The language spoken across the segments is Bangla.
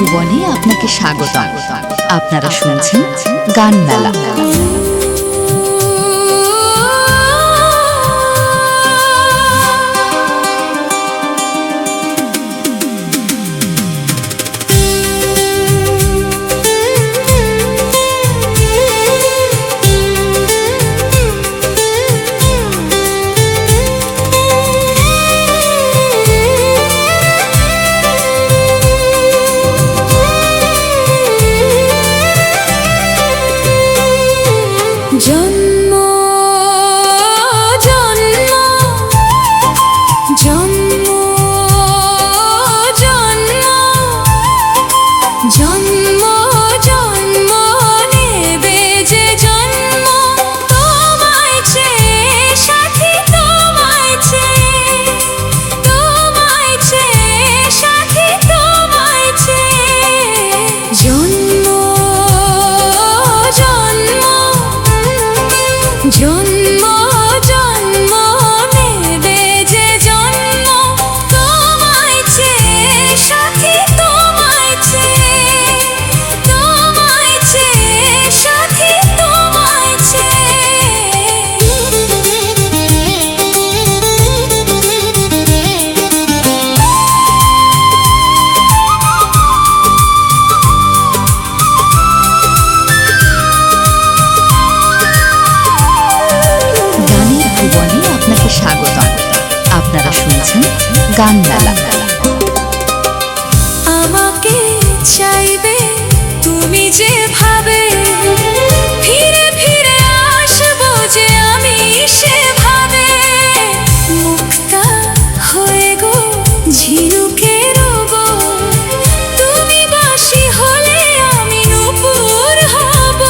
ভুবনে আপনাকে স্বাগতম। আপনারা শুনছেন গান মেলা। গান মেলা। আমাকে চাইবে তুমি যেভাবে, ফিরে ফিরে আসবো যে আমি সেভাবে। মুক্তা হয়ে গো ঝিনুকের গো, তুমি বাঁশি হলে আমি নূপুর হব।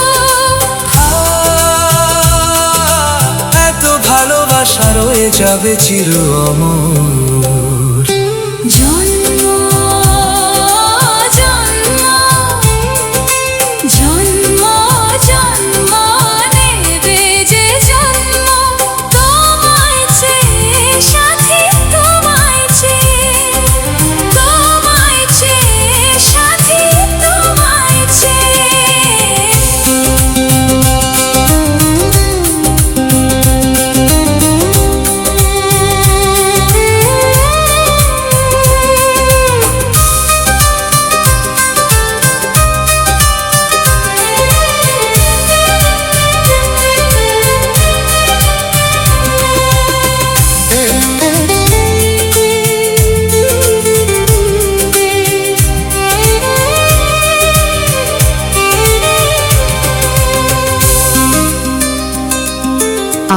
এত ভালোবাসা রয়ে যাবে চির অমর।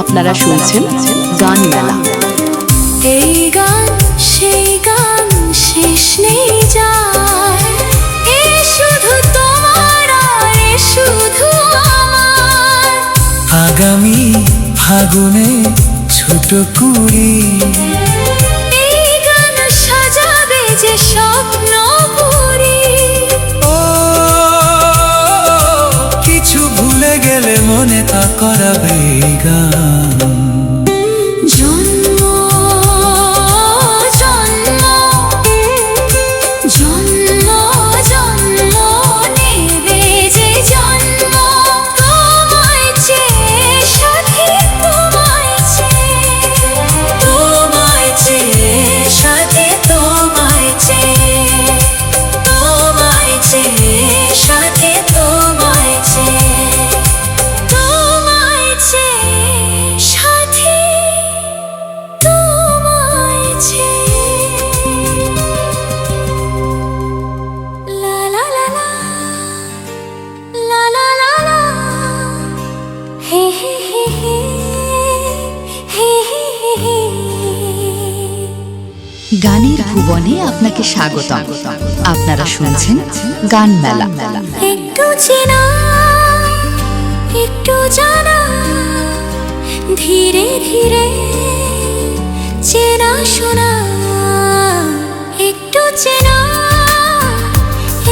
আপনারা শুনছেন গান মেলা। এই গান সেই গান শেষ নেই যায়, এ শুধু তোমার আর এ শুধু আমার। আগামী ফাগুনে ছোট কুড়ি এই গান সাজাবে যে স্বপ্ন পুরি। ও কিছু ভুলে গেলে মনে তা করাবে এই গান। জন্ম জন্ম জন্ম জন্ম নেবে যে জন্ম, তোমায় চেয়ে সাথী তোমায় চেয়ে, তোমায় চেয়ে সাথী তোমায় চেয়ে, তোমায় চেয়ে সাথী তোমায় চেয়ে, তোমায় চেয়ে সাথী তোমায় চেয়ে। লা লা লা লা লা লা লা লা, হে হে হে হে হে হে হে। গানের ভুবনে আপনাকে স্বাগতম। আপনারা শুনছেন গান মেলা। একটু চেনা একটু জানা, ধীরে ধীরে চেনা শোনা। একটু চেনা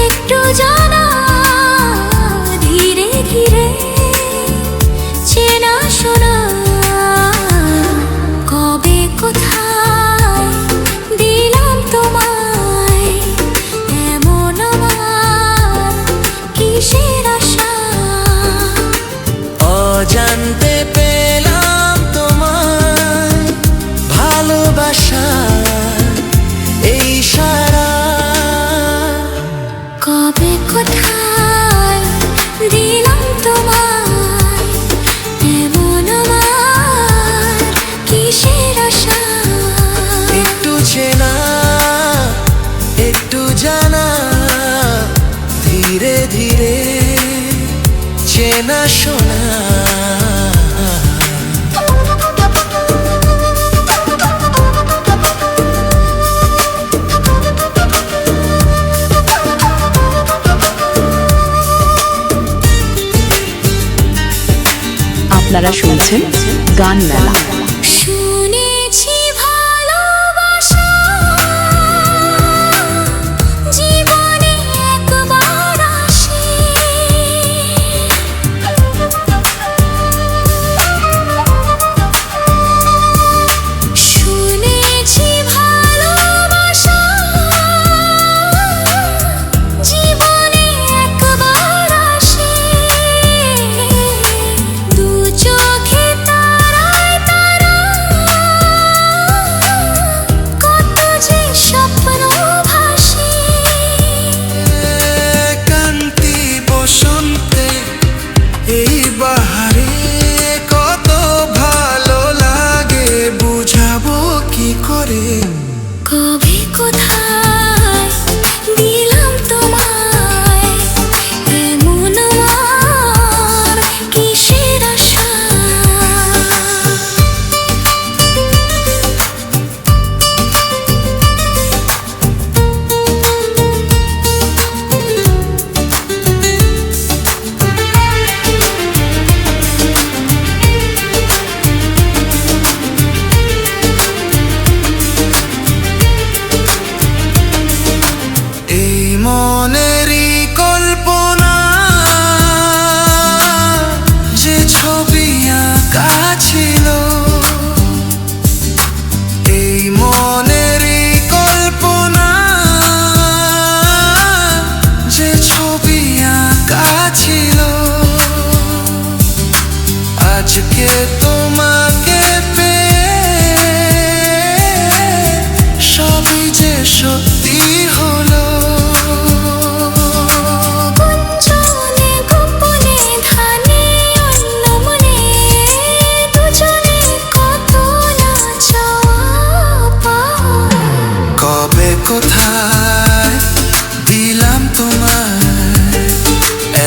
একটু জানা, ধীরে ধীরে চেনা শোনা। কবে কোথায় দিলাম তোমায় এমন আমার চেনা শোনা। আপনারা শুনছেন গান মেলা। শুনেছি ভালোবাসা জীবনে একবার আসে, শুনেছি ভালোবাসা জীবনে একবার আসে, দু চোখে তারায় তারা কত যে স্বপ্ন ভাসে। কান্তি বসন্তে এই বাহারে কত ভালো লাগে, বুঝাবো কি করে। কবে কোথায় দিলাম তোমায় এমন আমার কিসের আশা। এই মনেরই কল্পনা যে ছবি আঁকা ছিল, এই মনেরই কল্পনা যে ছবি আঁকা ছিল, আজকে তোমাকে পেয়ে সবই যে সত্যি হলো। কুঞ্জনে গোপনে ধানে অন্য মনে দুজনে কত না চাওয়া পাওয়া। কবে কোথায় দিলাম তোমায়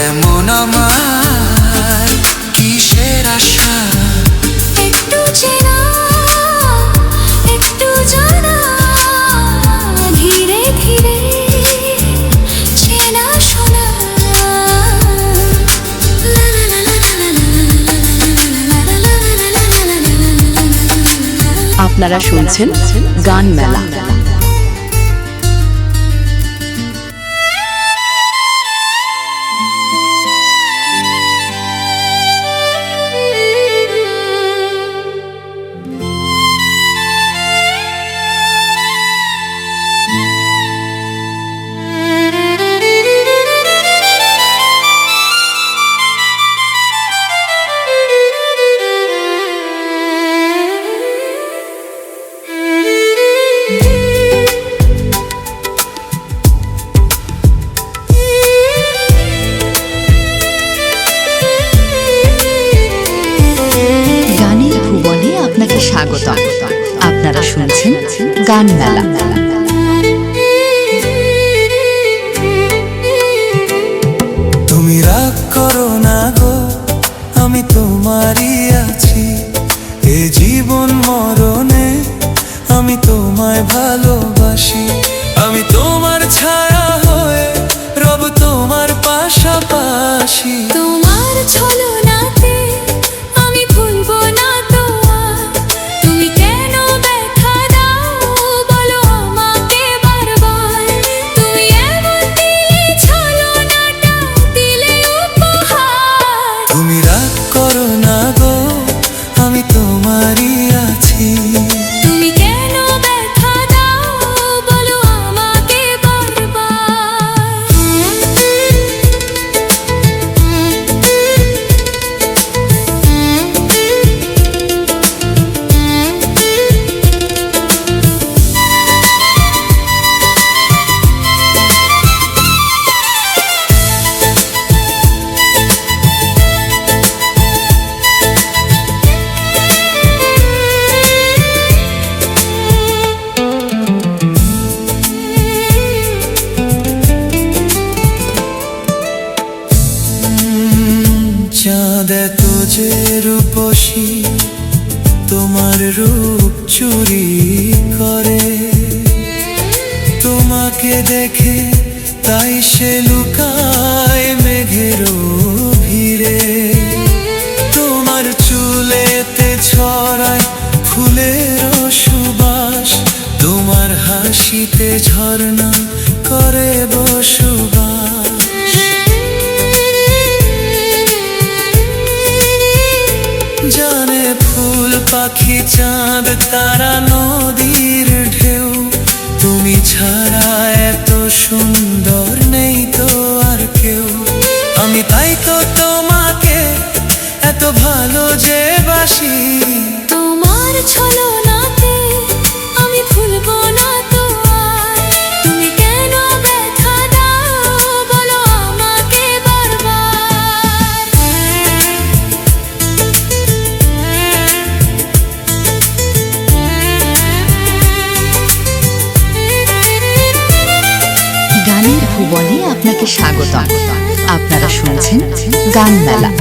এমন আমার কিসের আশা। একটু চেনা একটু জানা ধীরে ধীরে চেনা শোনা। আপনারা শুনছেন গান মেলা। গানের ভুবনে আপনাকে স্বাগত। আপনারা শুনছেন গান মেলা। তুমি রাগ করো না গো, আমি তোমারই আছি, এ জীবন মরণে আমি তোমায় ভালোবাসি। আমি তোমার ছায়া হয়ে রব তোমার পাশাপাশি। তোমার ছলনাতে আমি ভুলবো না তো আর। তুমি কেন ব্যথা দাও বলো আমাকে বারবার। তুমি এমন দিলে ছলনাটা দিলে উপহার। তুমি রাগ করো না গো, আমি তোমারই আছি। তুমি কেন ব্যথা দাও বলো চাঁদ এত যে রূপসী তোমার রূপ চুরি করে, তোমাকে দেখে তাই সে লুকায় মেঘের ভিড়ে। তোমার চুলেতে ছড়ায় ফুলের সুবাস, তোমার হাসিতে ঝর্ণা করে বসবাস। জানে ফুল পাখি চাঁদ তারা নদীর ঢেউ, তুমি ছাড়া এত সুন্দর নেই তো আর কেউ। আমি তাই তো তোমাকে এত ভালো যে বাসি। তোমার ছলনাতে আমি ভুলবো না তো আর, তুমি কেন ব্যথা দাও বলো আমাকে বারবার। গানের ভুবনে আপনাকে স্বাগতম। আপনারা শুনছেন গান মেলা।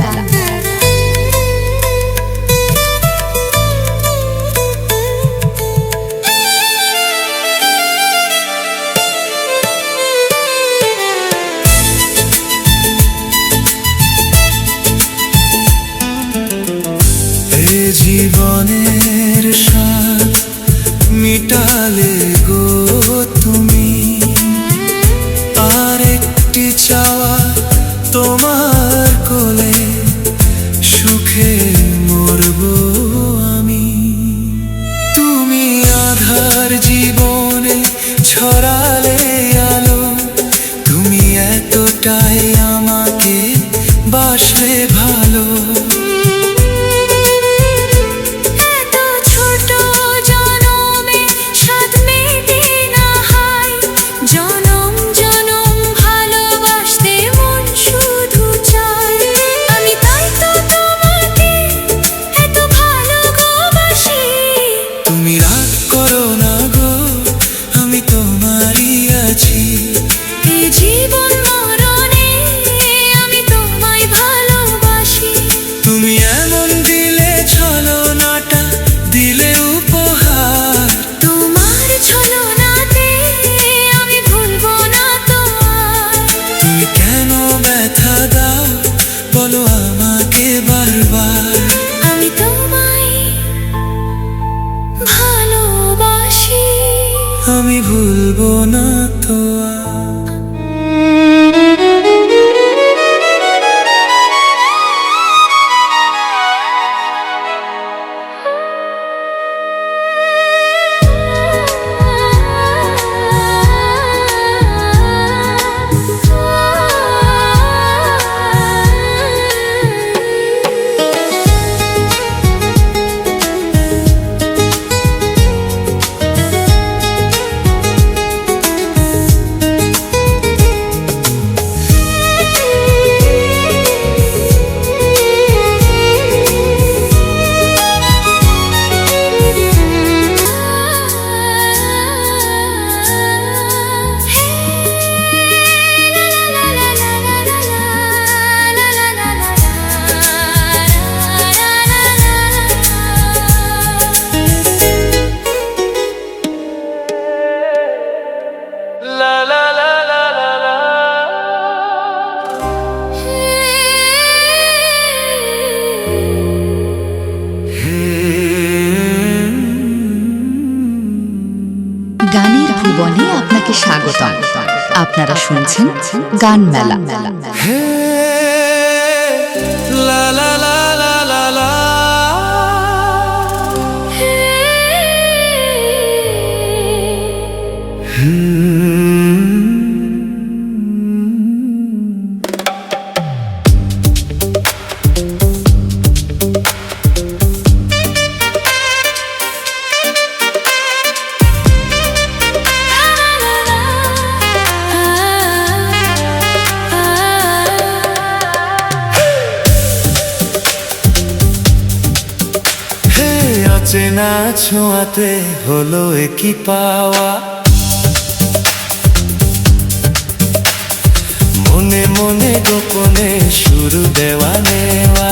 জীবনের স্বাদ মিটালে গো তুমি, আর একটি চাওয়া তোমার কোলে সুখে মরব আমি। তুমি আধার জীবনে ছড়ালে আলো, তুমি এতটাই আমাকে বাসলে ভালো। জীবন মরণে আমি তোমায় ভালোবাসি। তুমি এমন দিলে ছলনাটা দিলে উপহার, তোমার ছলনাতে আমি ভুলবো না তো আর। তুমি কেন ব্যথা দাও বলো আমাকে বারবার। আমি তোমায় ভালোবাসি, আমি ভুলবো না তো আর। গানের ভুবনে আপনাকে স্বাগতম। আপনারা শুনছেন গান মেলা। হে লা লা লা লা লা লা, চেনা ছোঁয়াতে হলো একই পাওয়া, মনে মনে গোপনে শুরু দেওয়া নেওয়া।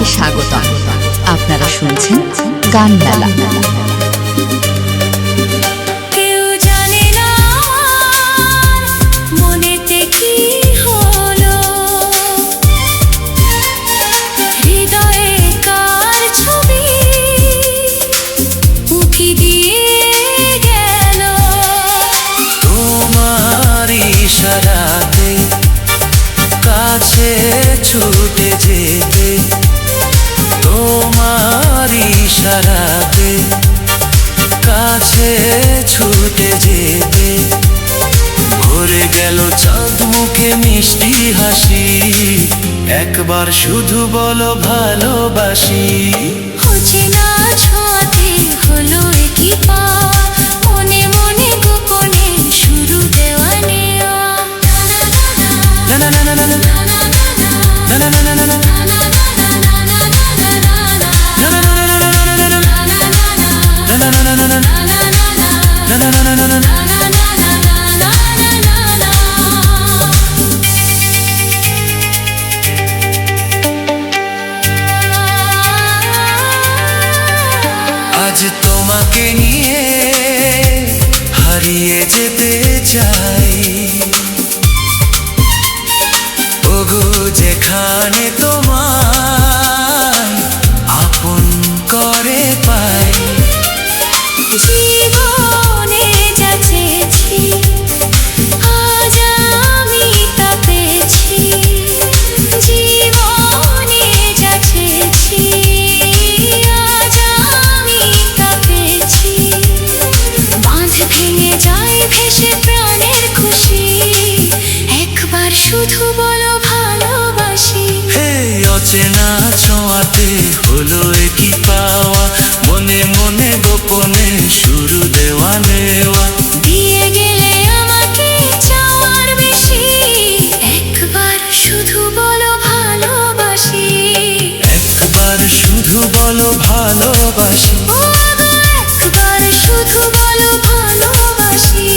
আপনাকে স্বাগতম। আপনারা শুনছেন গান মেলা। কেউ জানে না আমার মনেতে কি হলো, হৃদয়ে কার ছবি উকি দিয়ে গেল। তোমার ইশারাতে কাছে ছুটে যেতে, তোমার ইশারাতে কাছে ছুটে যেতে, ভরে গেল চাঁদ মুখে মিষ্টি হাসি, একবার শুধু বলো ভালোবাসি। অচেনা ছোঁয়াতে হলো কি পাওয়া, মনে মনে গোপনে শুরু দেওয়া নেওয়া। না না না না না না না না না না না না। আজ তোমাকে নিয়ে হারিয়ে যেতে চাই, ওগো যেখানে তোমায় আপন করে পাই। জীবনে যা চেয়েছি আজ আমি তা পেয়েছি, জীবনে যা চেয়েছি আজ আমি তা পেয়েছি। বাঁধ ভেঙে যায় ভেসে প্রাণের খুশি, একবার শুধু বলো ভালোবাসি। হে অচেনা ছোঁয়াতে হলো কি পাওয়া, মনে মনে গোপনে শুরু দেওয়া নেওয়া। দিয়ে গেলে আমাকে চাওয়ার বেশি, একবার শুধু বলো ভালোবাসি। একবার শুধু বলো ভালোবাসি। ও গো একবার শুধু বলো ভালোবাসি,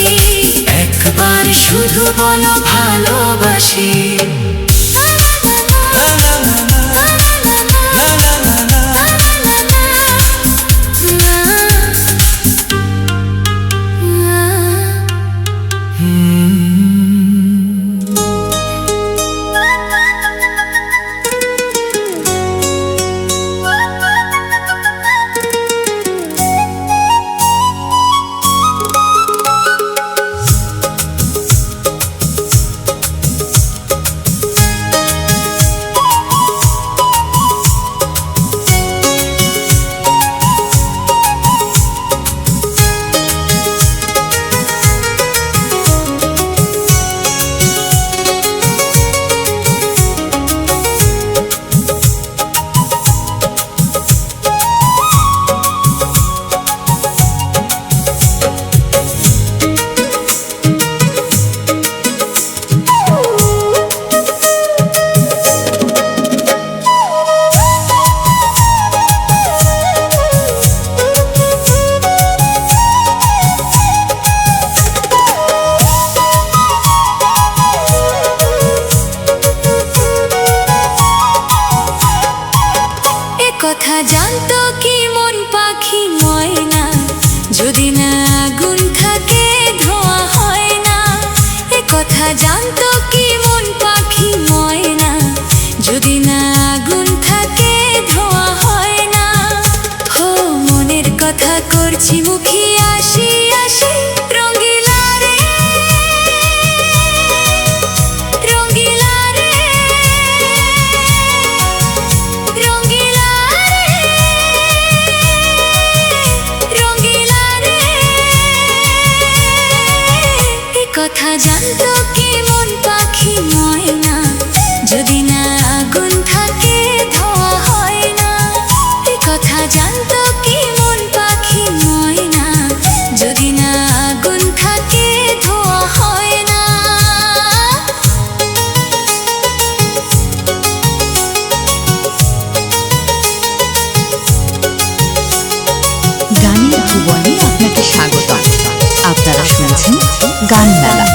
একবার শুধু বলো ভালোবাসি। লা লা লা লা, লা লা লা লা। কথা জানতো কি মন পাখি ময়না, যদি না আগুন থাকে ধোঁয়া হয় না। এ কথা জানতো কি মন পাখি ময়না, যদি না আগুন থাকে ধোঁয়া হয় না। হো মনের কথা করছি মুখে আসি আসি, রঙ্গিলা রে রঙ্গিলা রে রঙ্গিলা রঙ্গিলা রে। এ কথা জানতো কি মন পাখি ময়না, যদি না আগুন থাকে ধোঁয়া হয় না। এ কথা জানতো কি মন পাখি ময়না, যদি না আগুন থাকে ধোঁয়া হয় না। গানের ভুবনে আপনাকে স্বাগতম। আপনারা শুনছেন গান মেলা।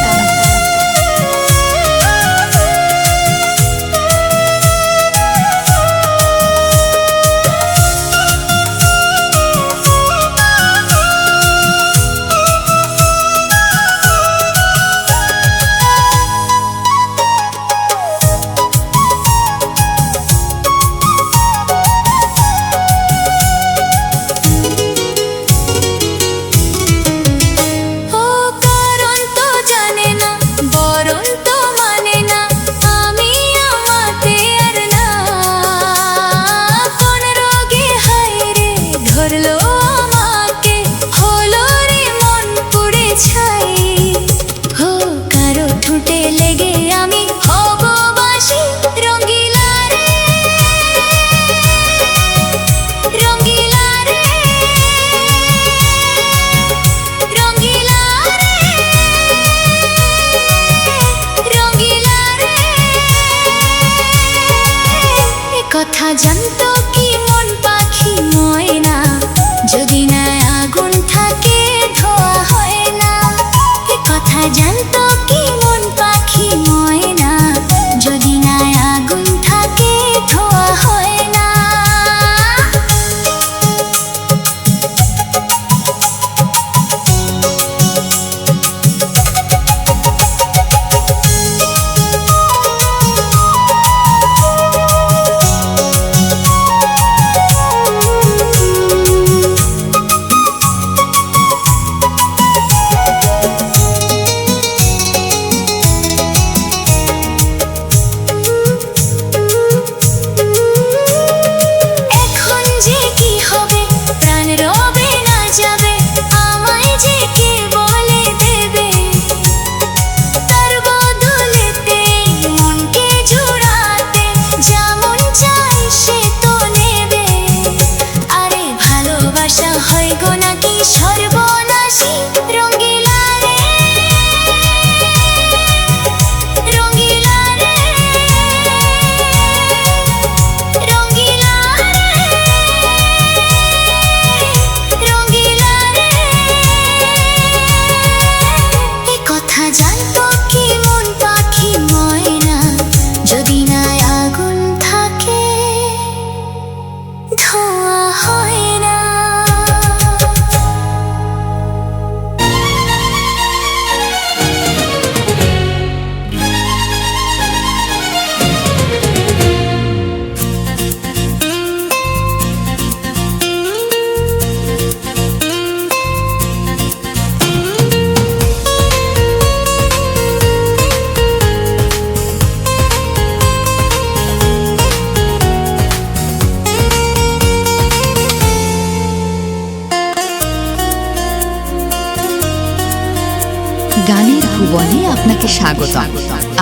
গানের ভুবনে আপনাকে স্বাগতম।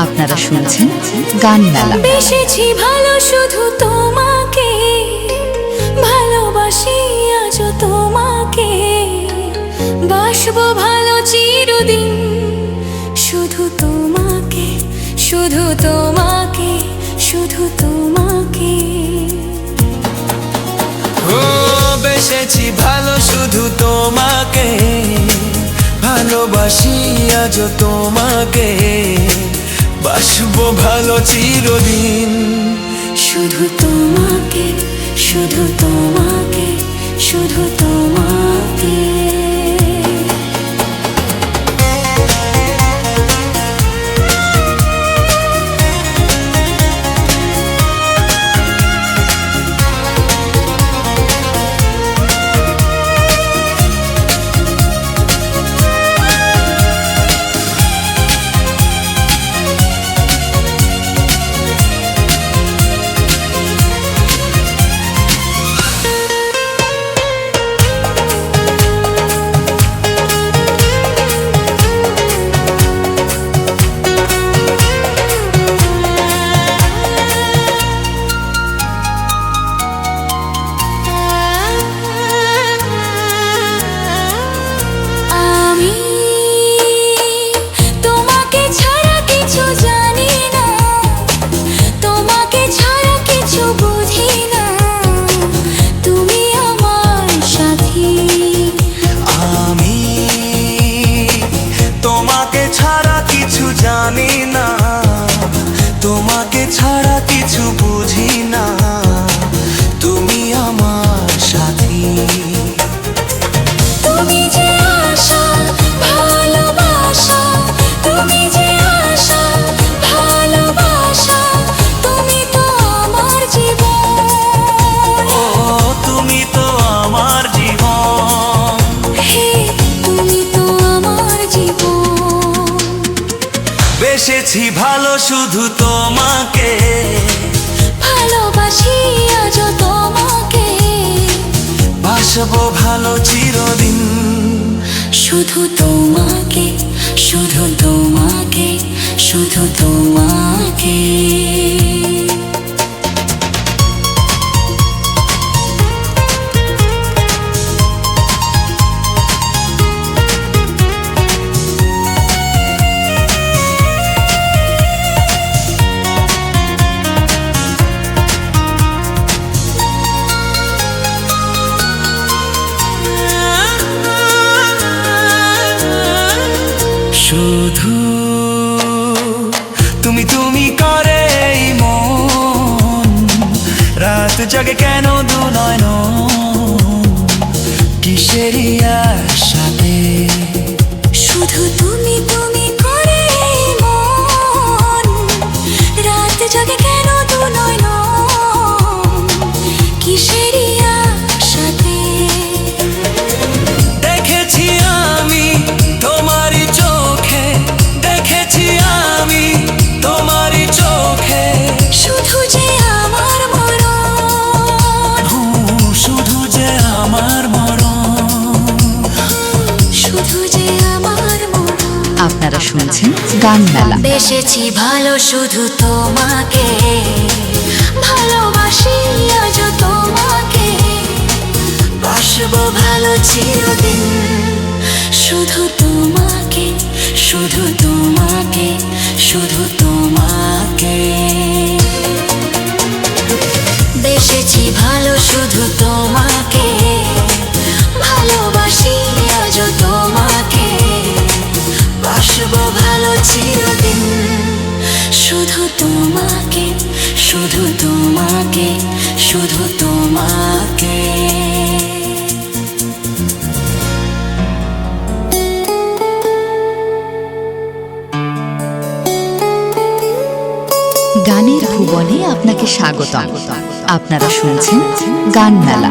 আপনারা শুনছেন গান মেলা। বেসেছি ভালো শুধু তোমাকে, ভালোবাসি আজও তোমাকে, বাসবো ভালো চিরদিন শুধু তোমাকে, শুধু তোমাকে, শুধু তোমাকে। ও বেসেছি ভালো শুধু তোমাকে, ভালোবাসি আজও তোমাকে, বাসবো ভালো চিরদিন শুধু তোমাকে, শুধু তোমাকে, শুধু তোমাকে। জানি না, তোমাকে ছাড়া কিছু বুঝি না, তুমি আমার সাথী। তুমি যে আশা ভালোবাসা, তুমি যে আশা ভালোবাসা, তুমি তো আমার জীবন। ও তুমি তো আমার জীবন, হে তুমি তো আমার জীবন। বেসেছি ভালো শুধু তোমাকে, ভালোবাসি আজও তোমাকে, বাসবো ভালো চিরদিন শুধু তোমাকে, শুধু তোমাকে, শুধু তোমাকে। শুধু তুমি তুমি করে এই মন, রাত জাগে কেন দু নয়ন, কিসেরই আশাতে। শুধু তুমি তুমি করে এই মন, রাত জাগে কেন দু নয়ন, কিসেরই আশাতে। দেখেছি আমি তোমারই চোখে, দেখেছি আমি তোমারই চোখে, শুধু যে আমার মরণ, শুধু যে আমার মরণ, শুধু যে আমার মরণ। আপনারা শুনছেন গান মেলা। বেসেছি ভালো শুধু তোমাকে, ভালোবাসি আজও তোমাকে, বাসবো ভালো চিরদিন শুধু তোমাকে, শুধু তোমাকে, শুধু তোমাকে। বেসেছি ভালো শুধু তোমাকে, ভালোবাসি আজও তোমাকে, বাসবো ভালো চিরদিন শুধু তোমাকে, শুধু তোমাকে, শুধু তোমাকে। গানের ভুবনে আপনাকে স্বাগতম। আপনারা শুনছেন গান মেলা।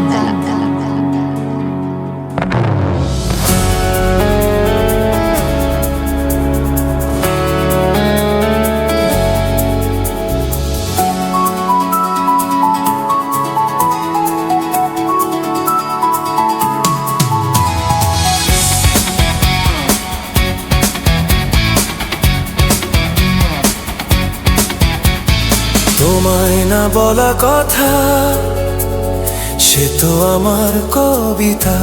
তোমায় না বলা কথা, সে তো আমার কবিতা।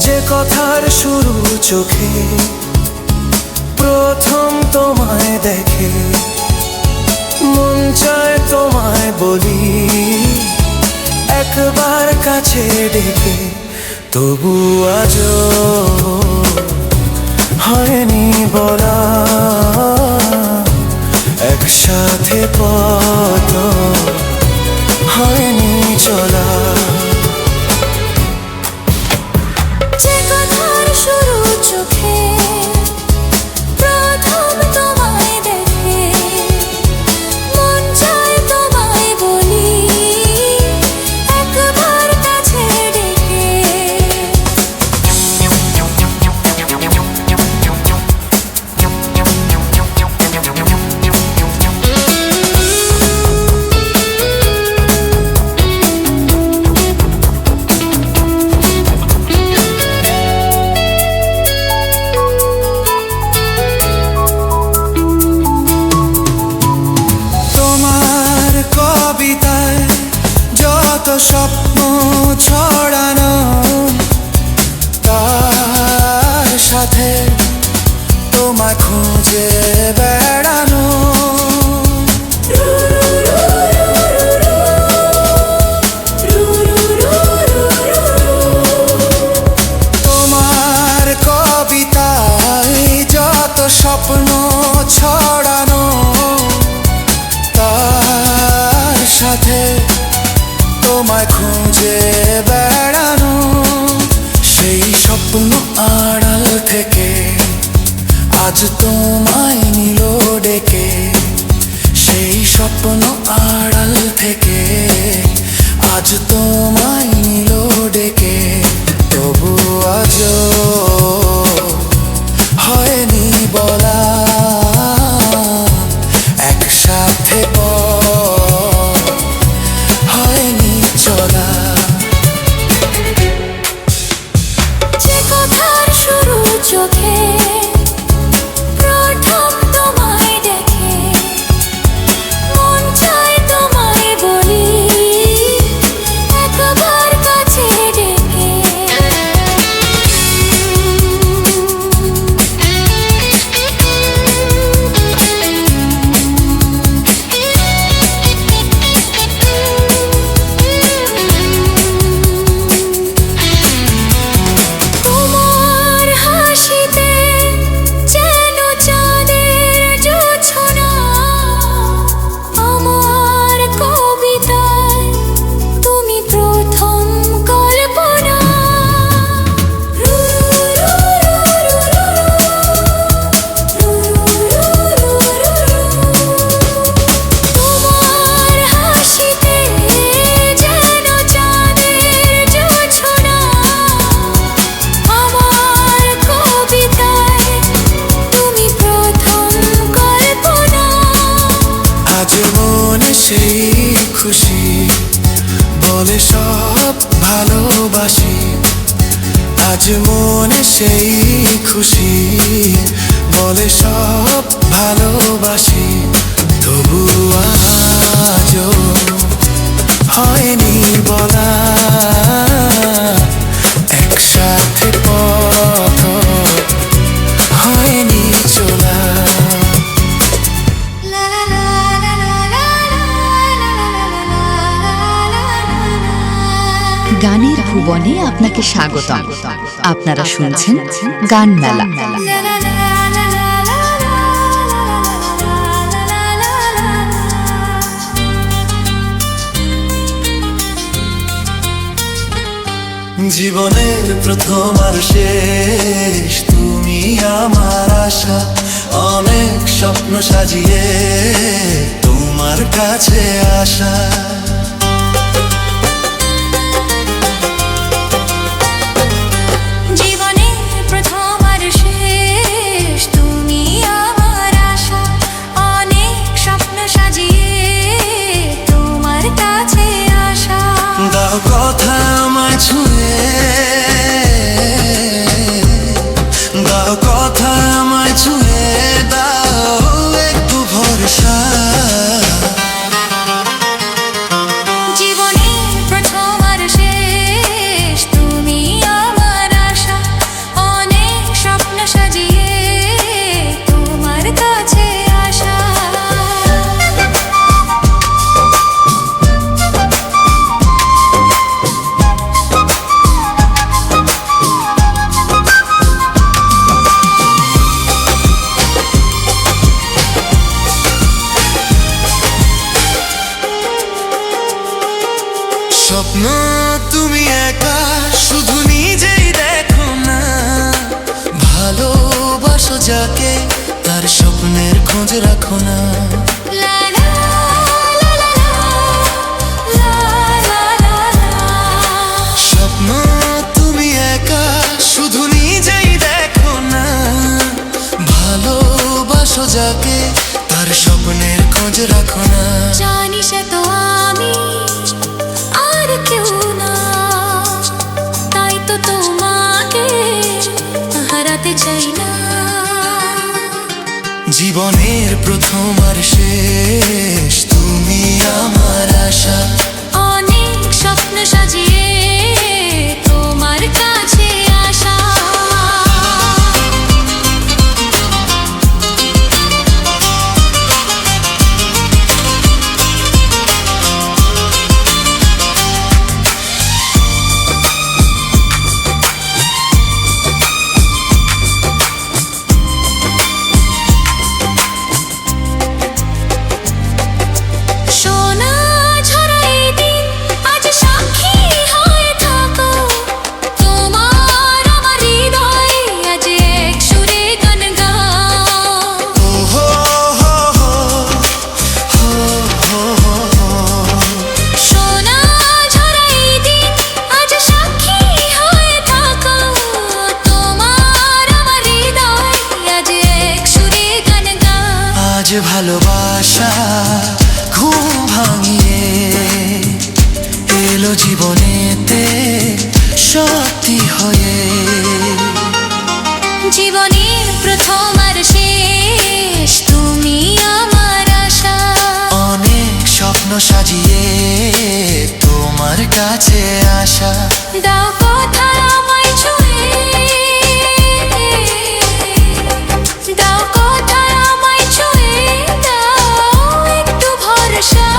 যে কথার শুরু চোখে প্রথম তোমায় দেখে, মন চায় তোমায় বলি একবার কাছে ডেকে। তবু আজও হয়নি বলা, একসাথে পথ হয়নি চলা। যে কথার শুরু চোখে প্রথম তোমায় দেখে, মন চায় তোমায় বলি একবার কাছে ডেকে। তোমার কবিতায় যত স্বপ্ন ছড়ানো, তার সাথে তোমায় খুঁজে বেড়ানো। তোমার কবিতায় যত স্বপ্ন ছড়ানো, তার সাথে তোমায় খুঁজে বেড়ানো। সেই স্বপ্ন আড়াল থেকে আজ তোমায় নিল ডেকে। সেই স্বপ্ন আড়াল থেকে আজ তোমায় নিল ডেকে। তবু আজও হয়নি বলা, একসাথে পথ হয়নি চলা। যে কথার শুরু চোখে প্রথম তোমায় দেখে, মন চায় তোমায় বলি একবার কাছে ডেকে। তোমার হাসিতে যেন চাঁদের জোছনা, আমার কবিতায় তুমি প্রথম কল্পনা। তোমার হাসিতে যেন চাঁদের জোছনা, আমার কবিতায় তুমি প্রথম কল্পনা। আজ মনে সেই খুশি বলে সব ভালোবাসি। আজ মনে সেই খুশি বলে সব ভালোবাসি। তবু আজও হয়নি বলা, একসাথে পথ হয়নি চলা। গানের ভুবনে আপনাকে স্বাগতম। আপনারা শুনছেন গান মেলা। জীবনের প্রথম আর শেষ তুমি আমার আশা। অনেক স্বপ্ন সাজিয়ে তোমার কাছে আসা। জীবনের প্রথম আর শেষ তুমি আমার আশা। অনেক স্বপ্ন সাজিয়ে তোমার কাছে আসা। দাও কথা আমায় ছুঁয়ে, দাও কথা আমায় ছুঁয়ে, দাও একটু ভরসা। যাকে তার স্বপ্নের খোঁজ রাখো না। লা লা লা লা লা লা লা লা। স্বপ্ন তুমি একা শুধু নিজেই দেখো না, ভালোবাসো যাকে তার স্বপ্নের খোঁজ রাখো না। জানি সে তো আমি আর কেউ না, তাই তো তোমাকে হারাতে চাই না। জীবনের প্রথম আর শেষ তুমি আমার আশা, অনেক স্বপ্ন সাজিয়ে তোমার কাছে আসা। সোনা ঝরা এই দিন আজ সাক্ষী হয়ে থাকো, তোমার আমার হৃদয়ে আজ এক সুরে গান গাও। ও হো হো হো হো হো হো হো। সোনা ঝরা এই দিন আজ সাক্ষী হয়ে থাকো, তোমার আমার হৃদয়ে আজ এক সুরে গান গাও। আজ ভালোবাসা ঘুম ভাঙিয়ে এলো জীবনেতে সত্যি হয়ে। জীবনের প্রথম আর শেষ তুমি আমার আশা, অনেক স্বপ্ন সাজিয়ে তোমার কাছে আসা। দাও কথা আমায় ছুঁয়ে, দাও কথা আমায় ছুঁয়ে, দাও একটু ভরসা।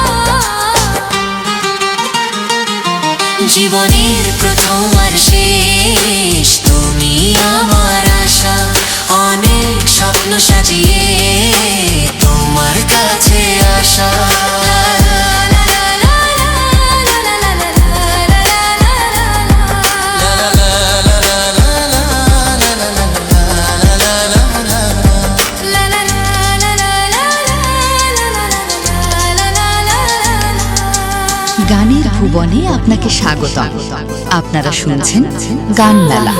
জীবনের প্রথম আর শেষ তুমি আমার আশা, অনেক স্বপ্ন সাজিয়ে তোমার কাছে আসা। গানের ভুবনে আপনাকে স্বাগতম। আপনারা শুনছেন গান মেলা।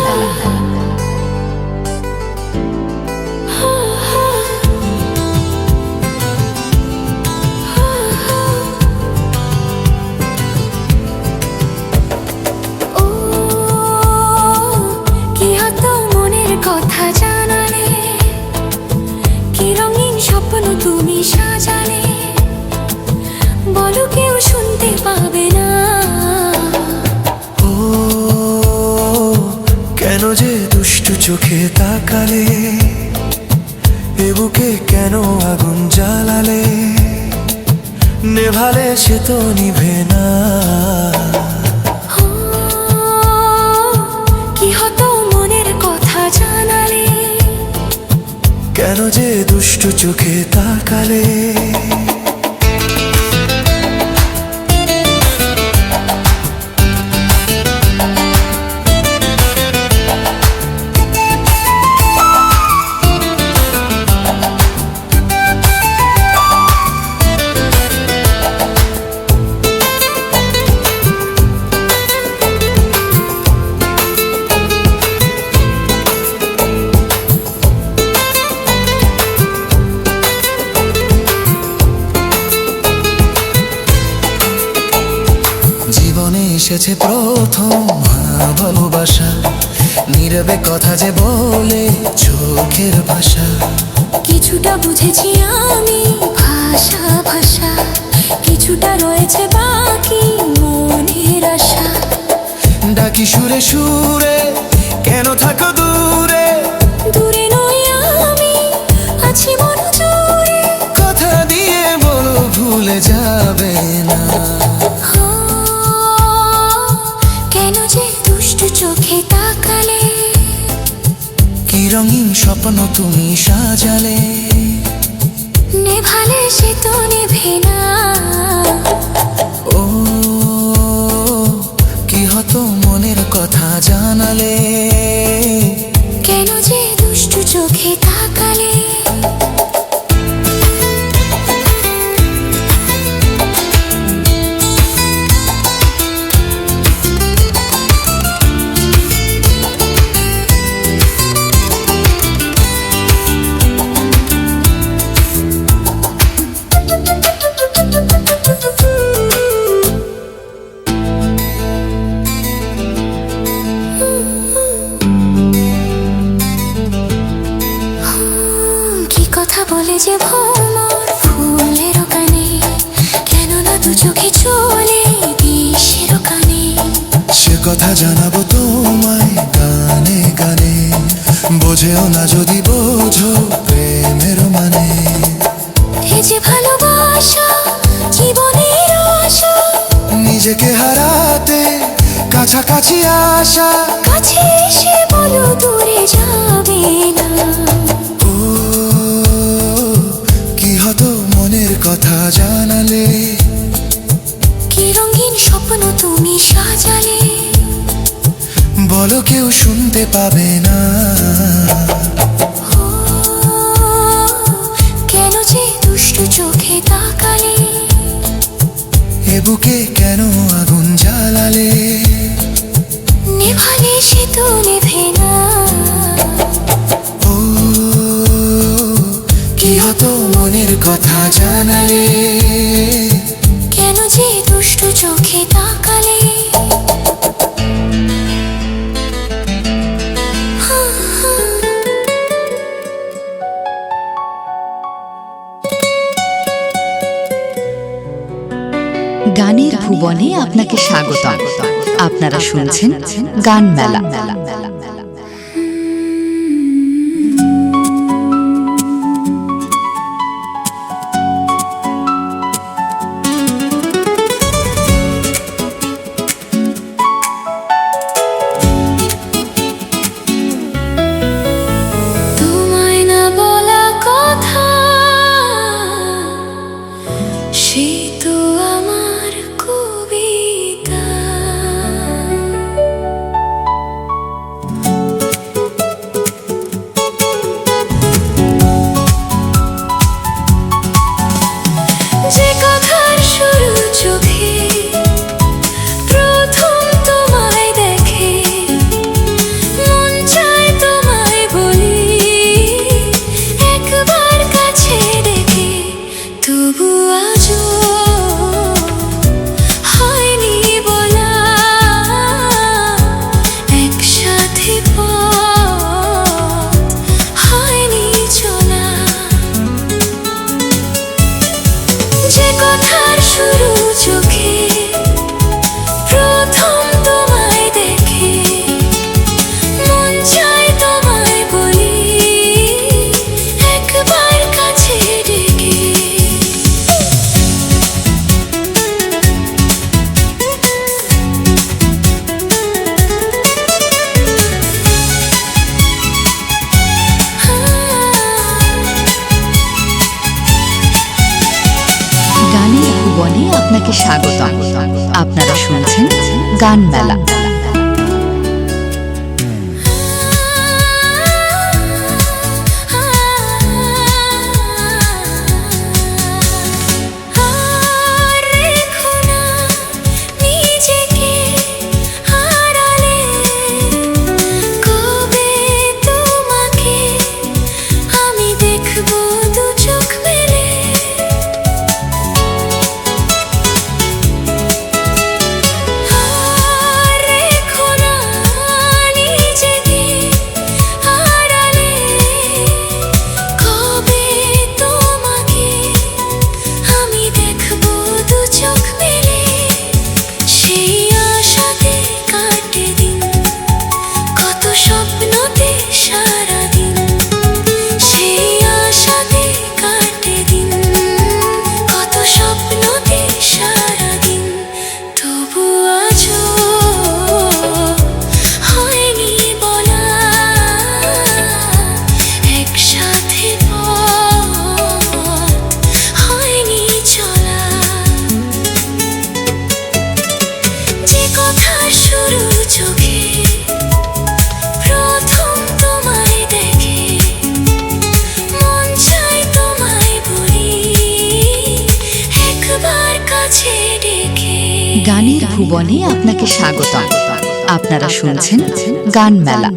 ও কি হতো মনের কথা জানালে, কি রঙিন স্বপ্ন তুমি সাজালে, বলো কেউ শুনতে পাবে না। ও কেন যে দুষ্টু চোখে তাকালে, এ বুকে কেন আগুন জ্বালালে, নেভালে সে তো নিভে না। ও কি হতো মনের কথা জানালে, কেন যে দুষ্টু চোখে তাকালে। এসেছে প্রথম ভালোবাসা, নীরবে কথা যে বলে চোখের ভাষা। কিছুটা বুঝেছি আমি ভাষা ভাষা, কিছুটা রয়েছে বাকি মনের আশা। ডাকি সুরে সুরে কেন থাকো দূরে, দূরে নই আমি আছি মন জুড়ে। কথা দিয়ে বলো ভুলে যাবে না। কেন যে দুষ্টু চোখে তাকালে, কি রঙিন স্বপ্ন তুমি সাজালে, নেভালে সে তো নেভে না। ও কি হতো মনের কথা জানালে, কেন যে দুষ্টু চোখে তাকালে কথা বলে যে ভ্রমর ফুলের কানে, কেন না দু চোখে চলে বিষের কানে। সে কথা জানাবো তোমায় গানে গানে, বোঝেও না যদি বোঝো প্রেমের মানে। এ যে ভালোবাসা জীবনের আশা, নিজেকে হারাতে কাছাকাছি আসা। কাছে এসে বলো দূরে যাবে না। মনের কথা জানালে, কি রঙিন স্বপ্ন তুমি সাজালে, বলো কেউ শুনতে পাবে না। কেন যে দুষ্টু চোখে তাকালে, এ বুকে কেন আগুন জ্বালালে, নেভালে সে তো নেভে না। কি হতো মনের কথা জানালে, কেন যে দুষ্টু চোখে তাকালে। গানের ভুবনে আপনাকে স্বাগতম। আপনারা শুনছেন গান মেলা। তোমায় না বলা কথা, সে তো আমার কবিতা। যে কথার শুরু চোখে প্রথম তোমায় দেখে, মন চায় তোমায় বলি একবার কাছে দেখে। তবু আজও হয়নি বলা, একসাথে পথ হয়নি চলা। যে কথার শুরু চোখে প্রথম তোমায় দেখে, মন চায় তোমায় বলি একবার কাছে ডেকে। গানের ভুবনে আপনাকে স্বাগতম। আপনারা শুনছেন গান মেলা। আর ভুবনে আপনাকে স্বাগতম। আপনারা শুনছেন গান মেলা।